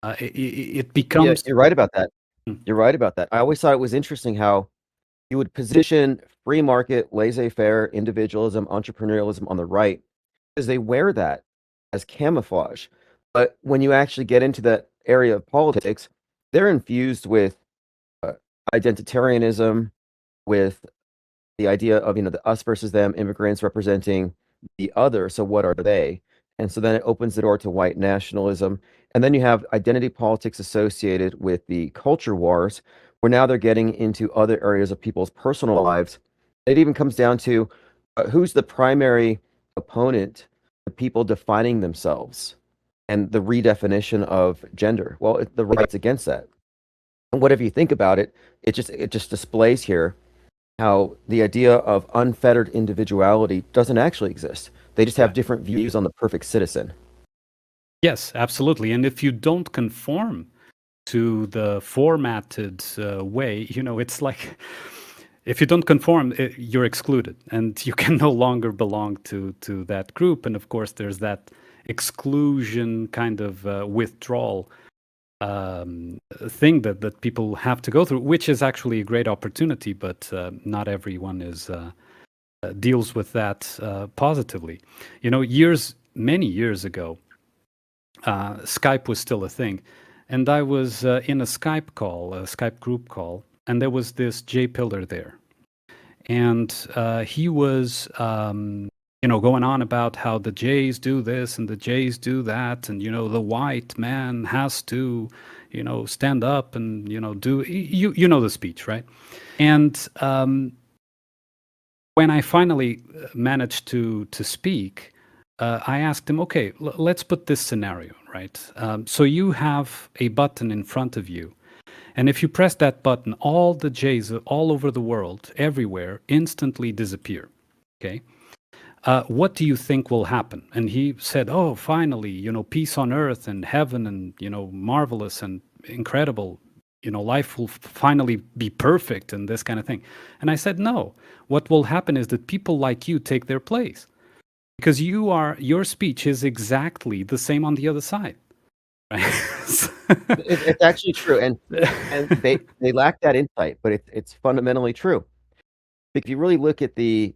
It Yeah, becomes. you're right about that. Hmm. You're right about that. I always thought it was interesting how you would position free market, laissez-faire, individualism, entrepreneurialism on the right, because they wear that as camouflage. But when you actually get into that area of politics, they're infused with uh, identitarianism, with the idea of, the us versus them, immigrants representing the other. So what are they? And so then it opens the door to white nationalism. And then you have identity politics associated with the culture wars, where now they're getting into other areas of people's personal lives. It even comes down to who's the primary opponent of people defining themselves and the redefinition of gender. Well, the right's against that. And whatever you think about it, it just displays here how the idea of unfettered individuality doesn't actually exist. They just have different views on the perfect citizen. Yes, absolutely. And if you don't conform to the formatted way, it's like if you don't conform, you're excluded and you can no longer belong to that group. And of course, there's that exclusion kind of withdrawal thing that people have to go through, which is actually a great opportunity, but not everyone deals with that positively. Many years ago, Skype was still a thing, and I was in a Skype group call, and there was this Jay Pillar there, and he was going on about how the Jays do this and the Jays do that, and the white man has to stand up and do the speech, right? And when I finally managed to speak, I asked him, okay, let's put this scenario, right? So you have a button in front of you, and if you press that button, all the Jays all over the world, everywhere, instantly disappear. Okay. What do you think will happen? And he said, oh, finally, peace on earth and heaven and, marvelous and incredible, life will finally be perfect and this kind of thing. And I said, no, what will happen is that people like you take their place because your speech is exactly the same on the other side. Right? It's actually true. And they lack that insight, but it's fundamentally true. If you really look at the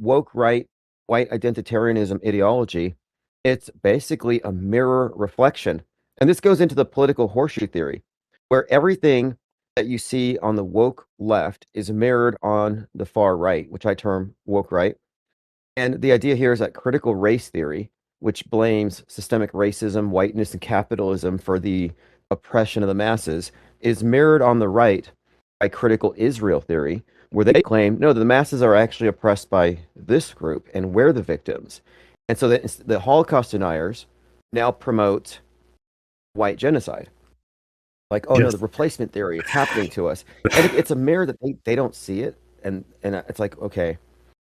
woke right, white identitarianism ideology, it's basically a mirror reflection. And this goes into the political horseshoe theory, where everything that you see on the woke left is mirrored on the far right, which I term woke right. And the idea here is that critical race theory, which blames systemic racism, whiteness, and capitalism for the oppression of the masses, is mirrored on the right by critical Israel theory, where they claim, no, the masses are actually oppressed by this group and we're the victims. And so the Holocaust deniers now promote white genocide. Like, oh no, the replacement theory, it's happening to us. And it's a mirror that they don't see it. And it's like, okay,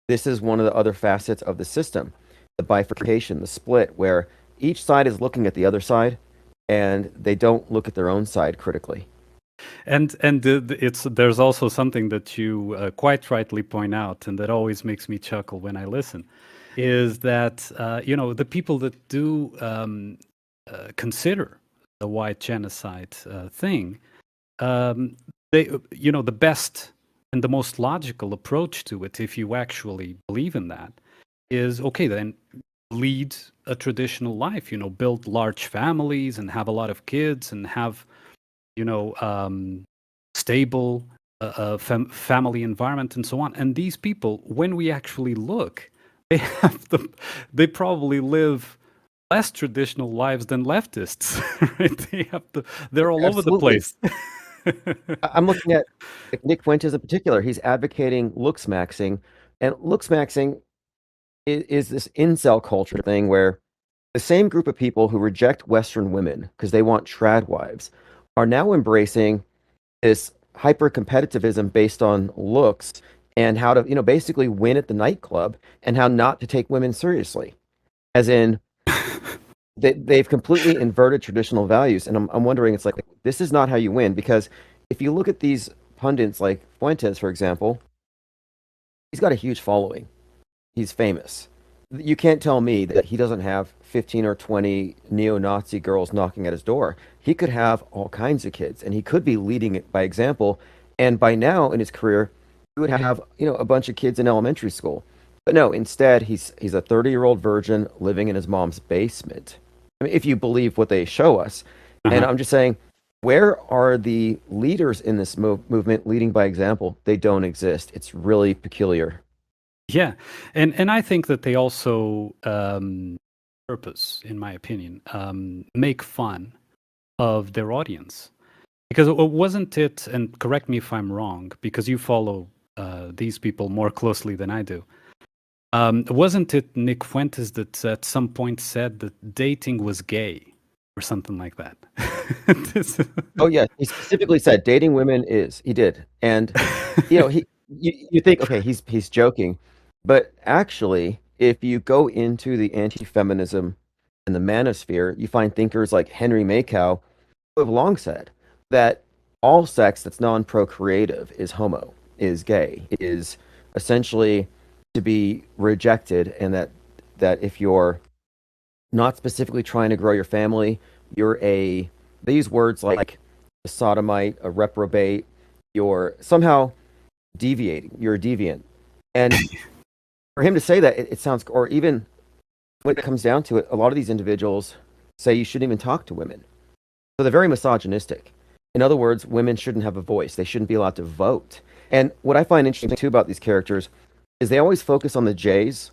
this is one of the other facets of the system, the bifurcation, the split, where each side is looking at the other side and they don't look at their own side critically. And there's also something that you quite rightly point out, and that always makes me chuckle when I listen, is that the people that do consider the white genocide thing, they the best and the most logical approach to it, if you actually believe in that, is okay, then lead a traditional life, build large families and have a lot of kids and have stable family environment and so on. And these people, when we actually look, they probably live less traditional lives than leftists. Right? They're all over the place. I'm looking at Nick Fuentes in particular. He's advocating looks maxing, and looks maxing is this incel culture thing where the same group of people who reject Western women because they want trad wives are now embracing this hyper competitivism based on looks and how to, basically win at the nightclub and how not to take women seriously. As in, they've completely inverted traditional values. And I'm wondering, it's like, this is not how you win. Because if you look at these pundits like Fuentes, for example, he's got a huge following. He's famous. you can't tell me that he doesn't have 15 or 20 neo-Nazi girls knocking at his door. He could have all kinds of kids, and he could be leading it by example. And by now in his career, he would have, a bunch of kids in elementary school. But no, instead, he's a 30-year-old virgin living in his mom's basement. I mean, if you believe what they show us. And I'm just saying, where are the leaders in this movement leading by example? They don't exist. It's really peculiar. Yeah, and I think that they also purpose, in my opinion, make fun of their audience. Because wasn't it, and correct me if I'm wrong, because you follow these people more closely than I do, wasn't it Nick Fuentes that at some point said that dating was gay or something like that? Oh yeah, he specifically said dating women is. He did, and you think, okay, he's joking, but actually, if you go into the anti-feminism and the manosphere, you find thinkers like Henry Makow who have long said that all sex that's non-procreative is homo, is gay, is essentially to be rejected, and that if you're not specifically trying to grow your family, they use words like a sodomite, a reprobate, you're somehow deviating, you're a deviant. And for him to say that, it sounds, or even when it comes down to it, a lot of these individuals say you shouldn't even talk to women. So they're very misogynistic. In other words, women shouldn't have a voice. They shouldn't be allowed to vote. And what I find interesting too about these characters is they always focus on the Jays.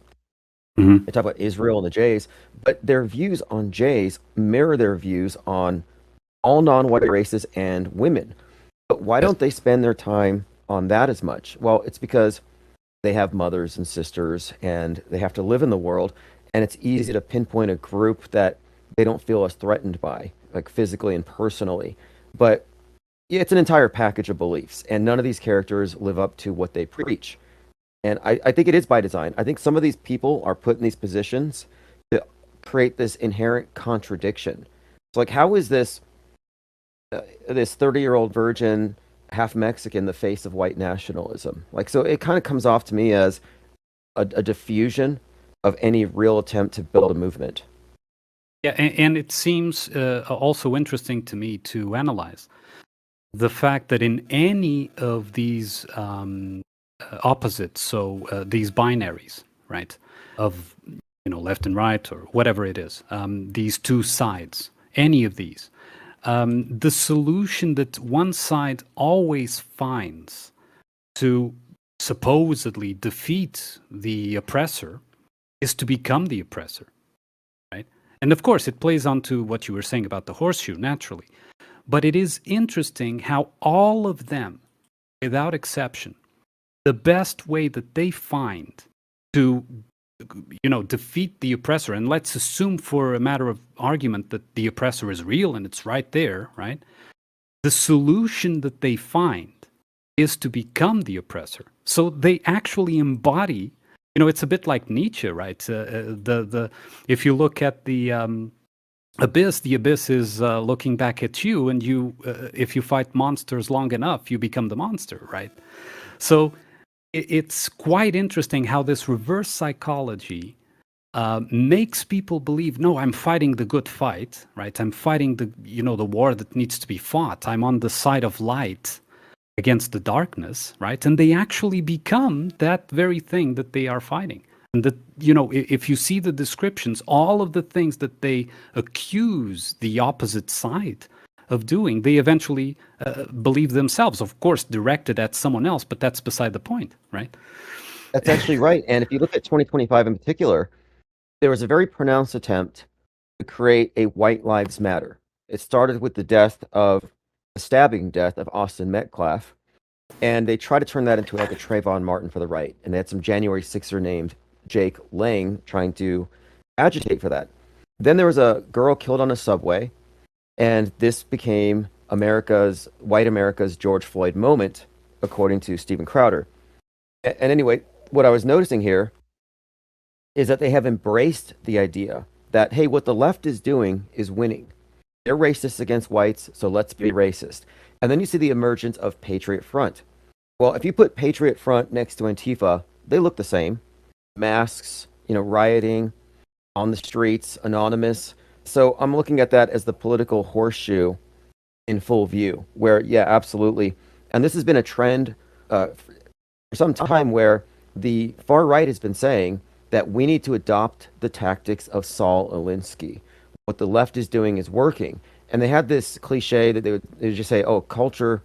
They talk about Israel and the Jays, but their views on Jays mirror their views on all non-white races and women. But why don't they spend their time on that as much? Well, it's because they have mothers and sisters and they have to live in the world, and it's easy to pinpoint a group that they don't feel as threatened by, like physically and personally. But yeah, it's an entire package of beliefs, and none of these characters live up to what they preach. And I think it is by design. I think some of these people are put in these positions to create this inherent contradiction. So, like, how is this 30-year-old virgin, half Mexican, the face of white nationalism? Like, so it kind of comes off to me as a diffusion of any real attempt to build a movement. Yeah, and it seems also interesting to me to analyze the fact that in any of these opposites, so these binaries, right, of left and right or whatever it is, these two sides, any of these, the solution that one side always finds to supposedly defeat the oppressor is to become the oppressor, right? And of course, it plays on to what you were saying about the horseshoe, naturally. But it is interesting how all of them, without exception, the best way that they find to defeat the oppressor, and let's assume for a matter of argument that the oppressor is real and it's right there, right? The solution that they find is to become the oppressor. So they actually embody, it's a bit like Nietzsche, right? If you look at the abyss is looking back at you, and if you fight monsters long enough, you become the monster, right? So it's quite interesting how this reverse psychology makes people believe, no, I'm fighting the good fight, right? I'm fighting the war that needs to be fought. I'm on the side of light against the darkness, right? And they actually become that very thing that they are fighting. And that, if you see the descriptions, all of the things that they accuse the opposite side of doing, they eventually believe themselves, of course, directed at someone else, but that's beside the point, right? That's actually right. And if you look at 2025 in particular, there was a very pronounced attempt to create a White Lives Matter. It started with the stabbing death of Austin Metcalf, and they tried to turn that into like a Trayvon Martin for the right. And they had some January 6er named Jake Lang trying to agitate for that. Then there was a girl killed on a subway, and this became white America's George Floyd moment, according to Steven Crowder. And anyway, what I was noticing here is that they have embraced the idea that, hey, what the left is doing is winning. They're racist against whites, so let's be racist. And then you see the emergence of Patriot Front. Well, if you put Patriot Front next to Antifa, they look the same. Masks, rioting on the streets, anonymous. So I'm looking at that as the political horseshoe in full view, where, yeah, absolutely. And this has been a trend for some time where the far right has been saying that we need to adopt the tactics of Saul Alinsky. What the left is doing is working. And they had this cliche that they would just say, oh, culture,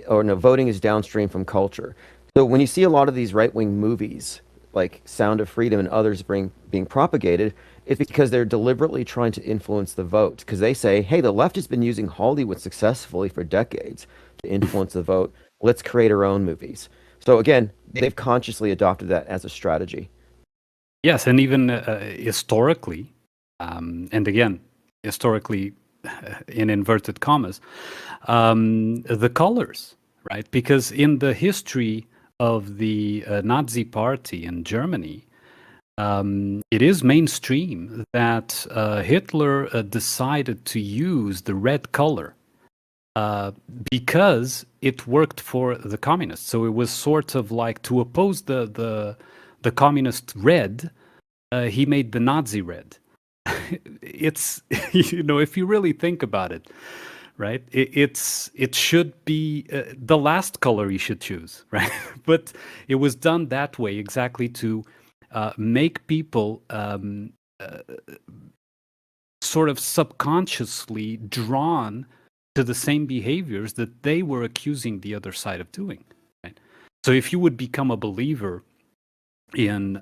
or no, voting is downstream from culture. So when you see a lot of these right-wing movies, like Sound of Freedom and others being propagated, it's because they're deliberately trying to influence the vote. Because they say, hey, the left has been using Hollywood successfully for decades to influence the vote. Let's create our own movies. So again, they've consciously adopted that as a strategy. Yes, and even historically, and again, historically in inverted commas, the colors, right? Because in the history of the Nazi party in Germany, it is mainstream that Hitler decided to use the red color because it worked for the communists. So it was sort of like to oppose the communist red, he made the Nazi red. It's, if you really think about it, right? It should be the last color you should choose, right? But it was done that way exactly to make people sort of subconsciously drawn to the same behaviors that they were accusing the other side of doing, right? So if you would become a believer in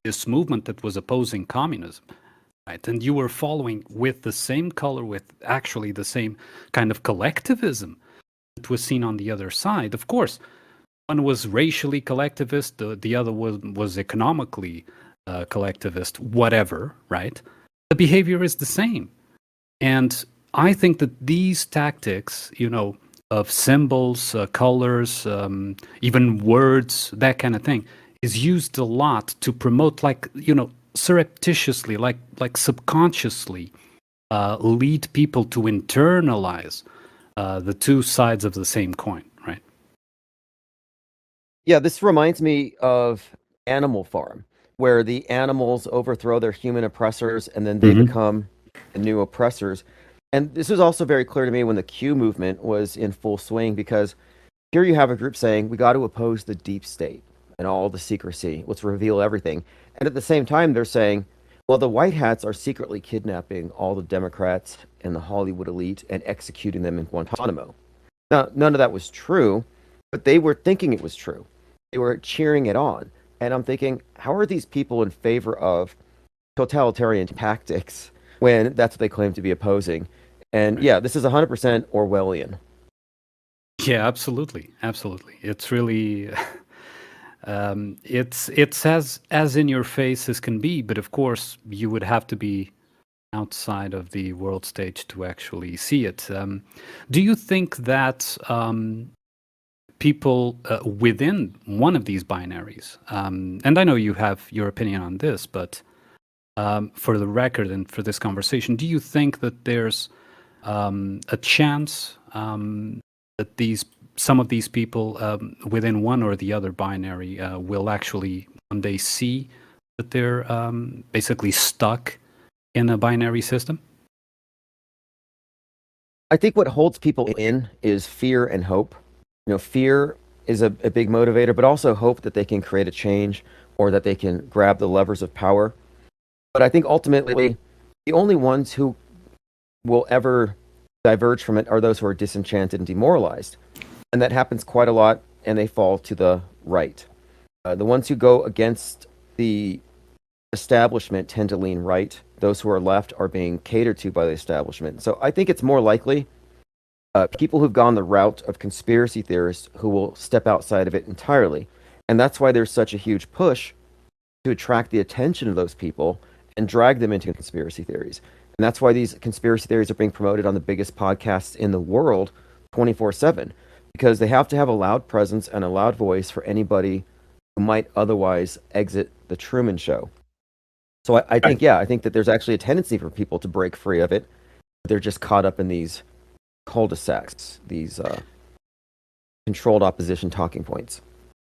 this movement that was opposing communism, right, and you were following with the same color, with actually the same kind of collectivism that was seen on the other side, of course, one was racially collectivist, the other was economically collectivist, whatever, right? The behavior is the same. And I think that these tactics, of symbols, colors, even words, that kind of thing, is used a lot to promote, surreptitiously, like subconsciously, lead people to internalize the two sides of the same coin, right? Yeah, this reminds me of Animal Farm, where the animals overthrow their human oppressors and then they become the new oppressors. And this was also very clear to me when the Q movement was in full swing, because here you have a group saying, we got to oppose the deep state and all the secrecy. Let's reveal everything. And at the same time, they're saying, well, the white hats are secretly kidnapping all the Democrats and the Hollywood elite and executing them in Guantanamo. Now, none of that was true, but they were thinking it was true. They were cheering it on. And I'm thinking, how are these people in favor of totalitarian tactics when that's what they claim to be opposing? And yeah, this is 100% Orwellian. Yeah, absolutely. Absolutely. It's really, it's as in your face as can be, but of course you would have to be outside of the world stage to actually see it. Do you think that people within one of these binaries, and I know you have your opinion on this, but for the record and for this conversation, do you think that there's a chance that some of these people within one or the other binary will actually one day see that they're basically stuck in a binary system? I think what holds people in is fear and hope. Fear is a big motivator, but also hope that they can create a change or that they can grab the levers of power. But I think ultimately, the only ones who will ever diverge from it are those who are disenchanted and demoralized. And that happens quite a lot, and they fall to the right. The ones who go against the establishment tend to lean right. Those who are left are being catered to by the establishment. So I think it's more likely people who've gone the route of conspiracy theorists who will step outside of it entirely. And that's why there's such a huge push to attract the attention of those people and drag them into conspiracy theories. And that's why these conspiracy theories are being promoted on the biggest podcasts in the world 24/7, because they have to have a loud presence and a loud voice for anybody who might otherwise exit the Truman Show. So I think that there's actually a tendency for people to break free of it. They're just caught up in these cul-de-sacs, these controlled opposition talking points.